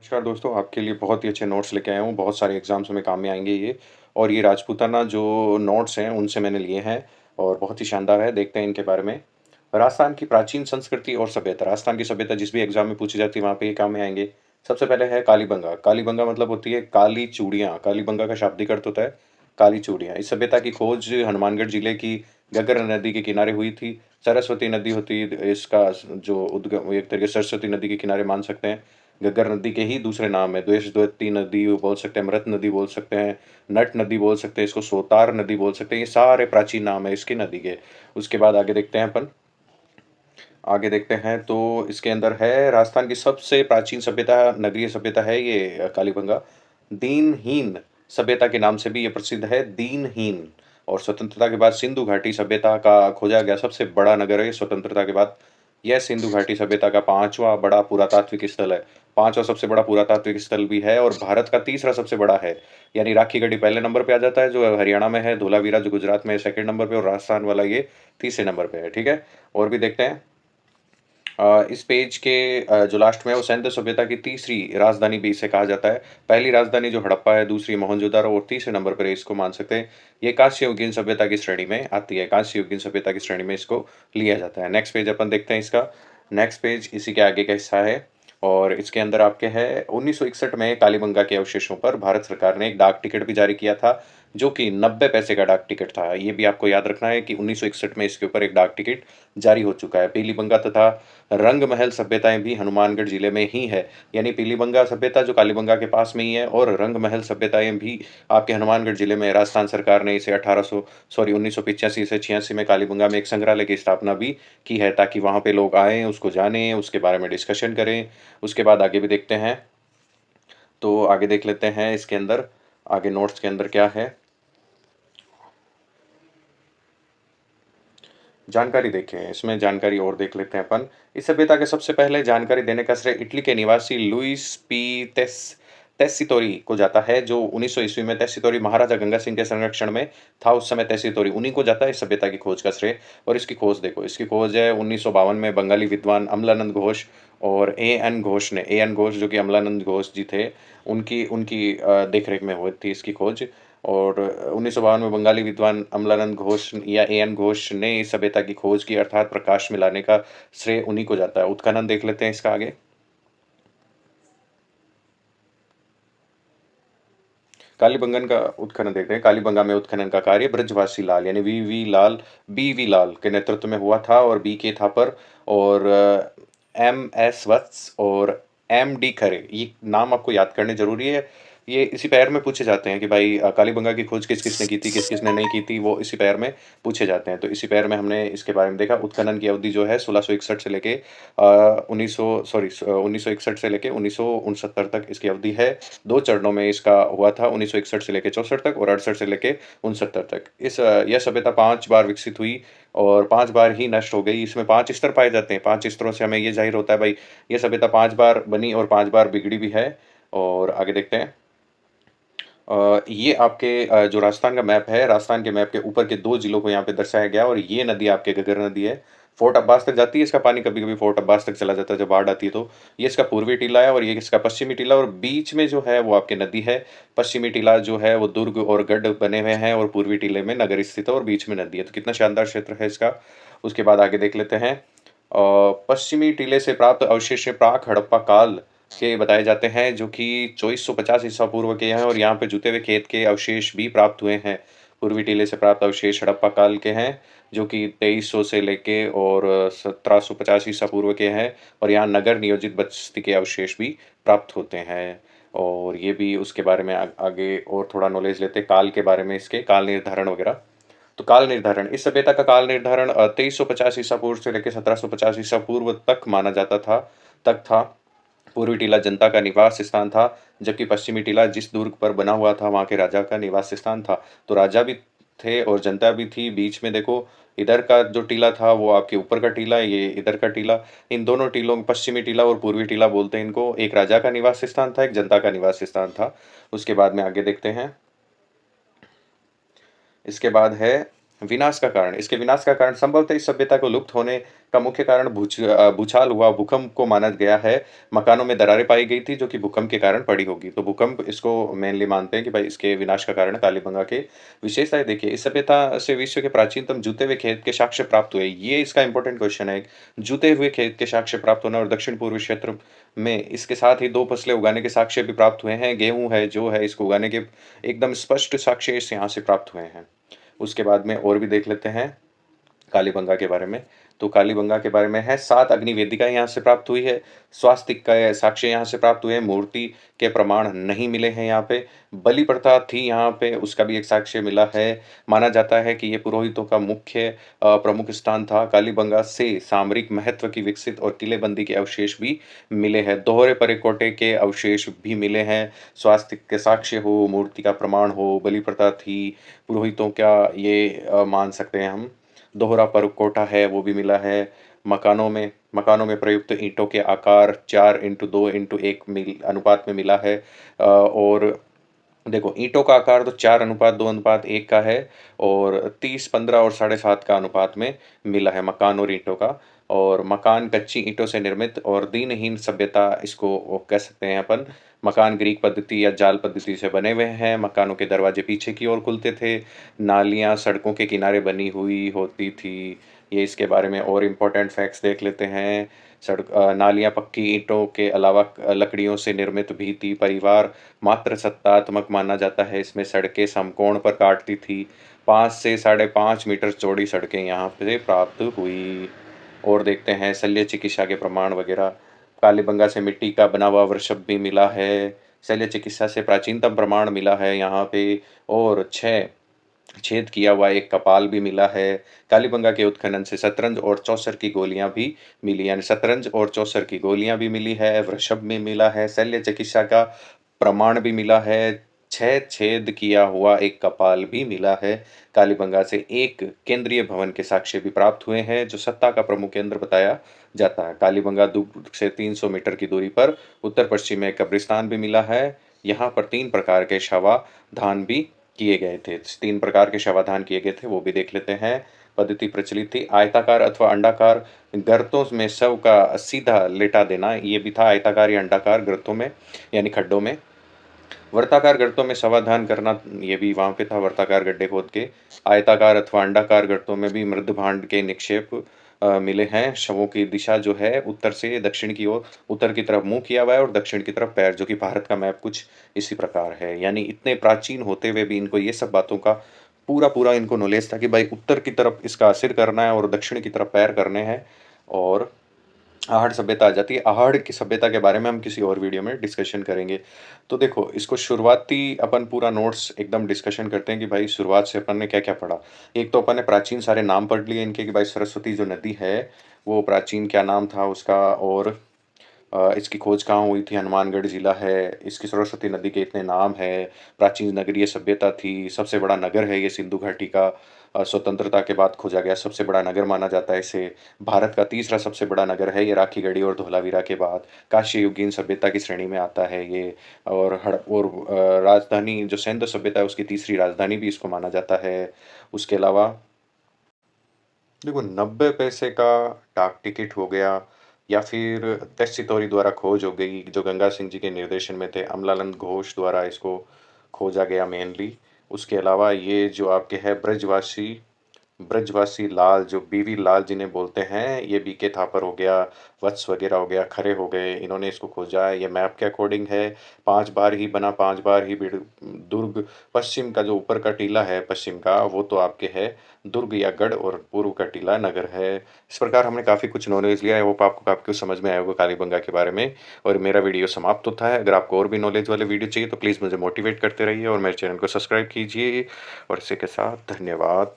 नमस्कार दोस्तों, आपके लिए बहुत ही अच्छे नोट्स लेके आया हूँ, बहुत सारे एग्ज़ाम्स में काम में आएँगे ये। और ये राजपूताना जो नोट्स हैं, उनसे मैंने लिए हैं और बहुत ही शानदार है, देखते हैं इनके बारे में। राजस्थान की प्राचीन संस्कृति और सभ्यता, राजस्थान की सभ्यता जिस भी एग्ज़ाम में पूछी जाती है, वहाँ पे ये काम में आएँगे। सबसे पहले है कालीबंगा, कालीबंगा मतलब होती है काली चूड़ियाँ, कालीबंगा का शाब्दिक अर्थ होता है काली चूड़ियाँ। इस सभ्यता की खोज हनुमानगढ़ जिले की घग्गर नदी के किनारे हुई थी। सरस्वती नदी होती है इसका जो उद्गम एक तरीके से सरस्वती नदी के किनारे मान सकते हैं। घग्गर नदी के ही दूसरे नाम है, द्वेषद्वती नदी बोल सकते हैं, मृत नदी बोल सकते हैं, नट नदी बोल सकते हैं, इसको सोतार नदी बोल सकते हैं, ये सारे प्राचीन नाम है इसकी नदी के। उसके बाद आगे देखते हैं अपन, आगे देखते हैं तो इसके अंदर है राजस्थान की सबसे प्राचीन सभ्यता, नगरीय सभ्यता है ये कालीबंगा। दीनहीन सभ्यता के नाम से भी ये प्रसिद्ध है, दीनहीन। और स्वतंत्रता के बाद सिंधु घाटी सभ्यता का खोजा गया सबसे बड़ा नगर है ये स्वतंत्रता के बाद। यह सिंधु घाटी सभ्यता का 5वां बड़ा पुरातात्विक स्थल है। 5वां सबसे बड़ा पुरातात्विक स्थल भी है और भारत का तीसरा सबसे बड़ा है। यानी राखी गढ़ी पहले नंबर पे आ जाता है जो हरियाणा में है, धोलावीरा जो गुजरात में है सेकंड नंबर पे और राजस्थान वाला ये तीसरे नंबर पे है, ठीक है? और भी देखते हैं। इस पेज के जो लास्ट में है वो सिंधु सभ्यता की तीसरी राजधानी भी इसे कहा जाता है। पहली राजधानी जो हड़प्पा है, दूसरी मोहनजोदारो और तीसरे नंबर पर इसको मान सकते हैं। ये कांस्य युगीन सभ्यता की श्रेणी में आती है, कांस्य युगीन सभ्यता की श्रेणी में इसको लिया जाता है। नेक्स्ट पेज अपन देखते हैं इसका। नेक्स्ट पेज इसी के आगे का हिस्सा है और इसके अंदर आपके है 1961 में कालीबंगा के अवशेषों पर भारत सरकार ने एक डाक टिकट भी जारी किया था, जो कि 90 पैसे का डाक टिकट था। ये भी आपको याद रखना है कि 1961 में इसके ऊपर एक डाक टिकट जारी हो चुका है। पीलीबंगा तथा रंगमहल सभ्यताएँ भी हनुमानगढ़ जिले में ही है। यानी पीलीबंगा सभ्यता जो कालीबंगा के पास में ही है और रंगमहल सभ्यताएँ भी आपके हनुमानगढ़ जिले में है। राजस्थान सरकार ने इसे 1985 से 86 में कालीबंगा में एक संग्रहालय की स्थापना भी की है ताकि वहाँ पे लोग आएँ, उसको जानें, उसके बारे में डिस्कशन करें। उसके बाद आगे भी देखते हैं, तो आगे देख लेते हैं इसके अंदर, आगे नोट्स के अंदर क्या है? जानकारी देखें, इसमें जानकारी और देख लेते हैं अपन। इस सभ्यता के सबसे पहले जानकारी देने का श्रेय इटली के निवासी लुइस पी टेस्सितोरी को जाता है, जो 1900 ईस्वी में टेस्सितोरी महाराजा गंगा सिंह के संरक्षण में था उस समय टेस्सितोरी उन्हीं को जाता है इस सभ्यता की खोज का श्रेय। और इसकी खोज देखो, इसकी खोज है 1952 में बंगाली विद्वान अमलानंद घोष और ए एन घोष जो कि अमलानंद घोष जी थे, उनकी उनकी देख-रेख में हुई थी इसकी खोज। और 1952 में बंगाली विद्वान अमलानंद घोष या ए.एन. घोष ने इस सभ्यता की खोज की अर्थात प्रकाश में लाने का श्रेय उन्हीं को जाता है। उत्खनन देख लेते हैं इसका आगे। कालीबंगन का उत्खनन देखते हैं। कालीबंगा में उत्खनन का कार्य ब्रजवासी लाल यानी बी.वी. लाल के नेतृत्व में हुआ था और बी.के. थापर और एम.एस. वत्स और एम.डी. खरे, ये नाम आपको याद करने ज़रूरी है। ये इसी पैर में पूछे जाते हैं कि भाई कालीबंगा की खोज किस-किसने की थी, किस-किसने नहीं की थी, वो इसी पैर में पूछे जाते हैं। तो इसी पैर में हमने इसके बारे में देखा। उत्खनन की अवधि जो है 1661 से लेके 1961 से लेके 1969 तक इसकी अवधि है। 2 चरणों में इसका हुआ था, 1961 से लेके 64 तक और 68 से लेके 69 तक। यह सभ्यता 5 बार विकसित हुई और 5 बार ही नष्ट हो गई। इसमें 5 स्तर पाए जाते हैं, 5 स्तरों से हमें ये ज़ाहिर होता है भाई, ये सभ्यता 5 बार बनी और 5 बार बिगड़ी भी है। और आगे देखते हैं। ये आपके जो राजस्थान का मैप है, राजस्थान के मैप के ऊपर के 2 जिलों को यहाँ पे दर्शाया गया और ये नदी आपके घग्गर नदी है। फोर्ट अब्बास तक जाती है, इसका पानी कभी-कभी फोर्ट अब्बास तक चला जाता है जब बाढ़ आती है तो। ये इसका पूर्वी टीला है और ये इसका पश्चिमी टीला और बीच में जो है वो आपकी नदी है। पश्चिमी टीला जो है वो दुर्ग और गढ़ बने हुए हैं और पूर्वी टीले में नगर स्थित है और बीच में नदी है। तो कितना शानदार क्षेत्र है इसका। उसके बाद आगे देख लेते हैं। पश्चिमी टीले से प्राप्त अवशेष प्राक हड़प्पा काल के बताए जाते हैं, जो कि 2450 ईसा पूर्व के हैं और यहाँ पे जुते हुए खेत के अवशेष भी प्राप्त हुए हैं। पूर्वी टीले से प्राप्त अवशेष हड़प्पा काल के हैं, जो कि 2300 से लेके और 1750 ईसा पूर्व के हैं और यहाँ नगर नियोजित बस्ती के अवशेष भी प्राप्त होते हैं। और ये भी उसके बारे में आगे और थोड़ा नॉलेज लेते हैं काल के बारे में, इसके काल निर्धारण वगैरह। तो काल निर्धारण, इस सभ्यता का काल निर्धारण 2350 ईसा पूर्व से लेकर 1750 ईसा पूर्व तक माना जाता था, तक था। पूर्वी टीला जनता का निवास स्थान था, जबकि पश्चिमी टीला जिस दुर्ग पर बना हुआ था वहाँ के राजा का निवास स्थान था। तो राजा भी थे और जनता भी थी। बीच में देखो, इधर का जो टीला था वो आपके ऊपर का टीला, ये इधर का टीला। इन दोनों टीलों, पश्चिमी टीला और पूर्वी टीला बोलते हैं इनको, एक राजा का निवास स्थान था, एक जनता का निवास स्थान था। उसके बाद में आगे देखते हैं। इसके बाद है विनाश का कारण, इसके विनाश का कारण संभवतः इस सभ्यता को लुप्त होने का मुख्य कारण भूचाल हुआ, भूकंप को माना गया है। मकानों में दरारें पाई गई थी जो कि भूकंप के कारण पड़ी होगी। तो भूकंप इसको मेनली मानते हैं कि भाई इसके विनाश का कारण कालीबंगा के विशेषताएँ देखिए, इस सभ्यता से विश्व के प्राचीनतम जूते हुए खेत के साक्ष्य प्राप्त हुए। ये इसका इम्पोर्टेंट क्वेश्चन है। जूते हुए खेत के साक्ष्य प्राप्त होना और दक्षिण-पूर्वी क्षेत्र में इसके साथ ही 2 फसलें उगाने के साक्ष्य भी प्राप्त हुए हैं। गेहूँ है, जो है इसको उगाने के एकदम स्पष्ट साक्ष्य इस यहाँ से प्राप्त हुए हैं। उसके बाद में और भी देख लेते हैं कालीबंगा के बारे में। तो कालीबंगा के बारे में है 7 अग्नि वेदिका यहाँ से प्राप्त हुई है, स्वास्तिक का साक्ष्य यहाँ से प्राप्त हुए हैं, मूर्ति के प्रमाण नहीं मिले हैं यहाँ पे। बलि प्रथा थी यहाँ पे, उसका भी एक साक्ष्य मिला है। माना जाता है कि ये पुरोहितों का मुख्य प्रमुख स्थान था। कालीबंगा से सामरिक महत्व की विकसित और किलेबंदी के अवशेष भी मिले हैं। दोहरे परकोटे के अवशेष भी मिले हैं। स्वास्तिक के साक्ष्य हो, मूर्ति का प्रमाण हो, बलि प्रथा थी, पुरोहितों का ये मान सकते हैं हम। दोहरा परकोटा है वो भी मिला है। मकानों में प्रयुक्त ईंटों के आकार 4:2:1 अनुपात में मिला है। और देखो ईंटों का आकार तो 4:2:1 का है और 30, 15 और 7.5 का अनुपात में मिला है मकान और ईंटों का। और मकान कच्ची ईंटों से निर्मित और दीनहीन सभ्यता इसको वो कह सकते हैं अपन। मकान ग्रीक पद्धति या जाल पद्धति से बने हुए हैं। मकानों के दरवाजे पीछे की ओर खुलते थे। नालियाँ सड़कों के किनारे बनी हुई होती थी। ये इसके बारे में और इम्पोर्टेंट फैक्ट्स देख लेते हैं। नालियाँ पक्की ईंटों के अलावा लकड़ियों से निर्मित भी थी। परिवार मात्र सत्तात्मक माना जाता है। इसमें सड़कें समकोण पर काटती थी। 5 से 5.5 मीटर चौड़ी सड़कें यहाँ से प्राप्त हुई। और देखते हैं शल्य चिकित्सा के प्रमाण वगैरह। कालीबंगा से मिट्टी का बना हुआ वृषभ भी मिला है। शल्य चिकित्सा से प्राचीनतम प्रमाण मिला है यहाँ पे। और 6 छेद किया हुआ एक कपाल भी मिला है। कालीबंगा के उत्खनन से शतरंज और चौसर की गोलियां भी मिली, यानी शतरंज और चौसर की गोलियां भी मिली है। वृषभ भी मिला है। शल्य चिकित्सा का प्रमाण भी मिला है। 6 छेद किया हुआ एक कपाल भी मिला है। कालीबंगा से एक केंद्रीय भवन के साक्ष्य भी प्राप्त हुए हैं जो सत्ता का प्रमुख केंद्र बताया जाता है। कालीबंगा दुर्ग से 300 मीटर की दूरी पर उत्तर पश्चिम में कब्रिस्तान भी मिला है। यहाँ पर 3 प्रकार के शवाधान भी किए गए थे। 3 प्रकार के शवाधान किए गए थे, वो भी देख लेते हैं। पद्धति प्रचलित थी आयताकार अथवा अंडाकार गर्तों में शव का सीधा लेटा देना, ये भी था आयताकार या अंडाकार गर्तों में यानी खड्डों में। वर्ताकार गर्तों में शवाधान करना, ये भी वहाँ पे था वर्ताकार गड्ढे खोद के। आयताकार अथवा अंडाकार गर्तों में भी मृद भांड के निक्षेप मिले हैं। शवों की दिशा जो है उत्तर से दक्षिण की ओर, उत्तर की तरफ मुँह किया हुआ है और दक्षिण की तरफ पैर, जो कि भारत का मैप कुछ इसी प्रकार है। यानी इतने प्राचीन होते हुए भी इनको ये सब बातों का पूरा-पूरा इनको नॉलेज था कि भाई उत्तर की तरफ इसका सिर करना है और दक्षिण की तरफ पैर करने हैं। और आहड़ सभ्यता आ जाती है। आहड़ की सभ्यता के बारे में हम किसी और वीडियो में डिस्कशन करेंगे। तो देखो इसको शुरुआती अपन पूरा नोट्स एकदम डिस्कशन करते हैं कि भाई शुरुआत से अपन ने क्या-क्या पढ़ा। एक तो अपन ने प्राचीन सारे नाम पढ़ लिए इनके कि भाई सरस्वती जो नदी है, वो प्राचीन क्या नाम था उसका। और इसकी खोज कहाँ हुई थी? हनुमानगढ़ ज़िला है। इसकी सरस्वती नदी के इतने नाम हैं। प्राचीन नगरीय सभ्यता थी। सबसे बड़ा नगर है ये सिंधु घाटी का। स्वतंत्रता के बाद खोजा गया सबसे बड़ा नगर माना जाता है इसे। भारत का तीसरा सबसे बड़ा नगर है ये राखीगढ़ी और धोलावीरा के बाद। कांस्ययुगीन सभ्यता की श्रेणी में आता है ये। और राजधानी जो सिंधु सभ्यता है उसकी तीसरी राजधानी भी इसको माना जाता है। उसके अलावा देखो 90 पैसे का डाक टिकट हो गया या फिर टेस्ट चितौरी द्वारा खोज हो गई जो गंगा सिंह जी के निर्देशन में थे। अमलानंद घोष द्वारा इसको खोजा गया मेनली। उसके अलावा ये जो आपके है ब्रजवासी लाल जो बीवी लाल जिन्हें बोलते हैं, ये बीके थापर हो गया, वत्स वगैरह हो गया, खरे हो गए, इन्होंने इसको खोजा है। ये मैप के अकॉर्डिंग है। 5 बार ही बना, 5 बार ही दुर्ग। पश्चिम का जो ऊपर का टीला है पश्चिम का, वो तो आपके है दुर्ग या गढ़ और पूर्व का टीला नगर है। इस प्रकार हमने काफ़ी कुछ नॉलेज लिया है। होप आपको काफ़ी कुछ समझ में आया होगा कालीबंगा के बारे में। और मेरा वीडियो समाप्त होता है। अगर आपको और भी नॉलेज वाले वीडियो चाहिए तो प्लीज़ मुझे मोटिवेट करते रहिए और मेरे चैनल को सब्सक्राइब कीजिए। और इसी के साथ धन्यवाद।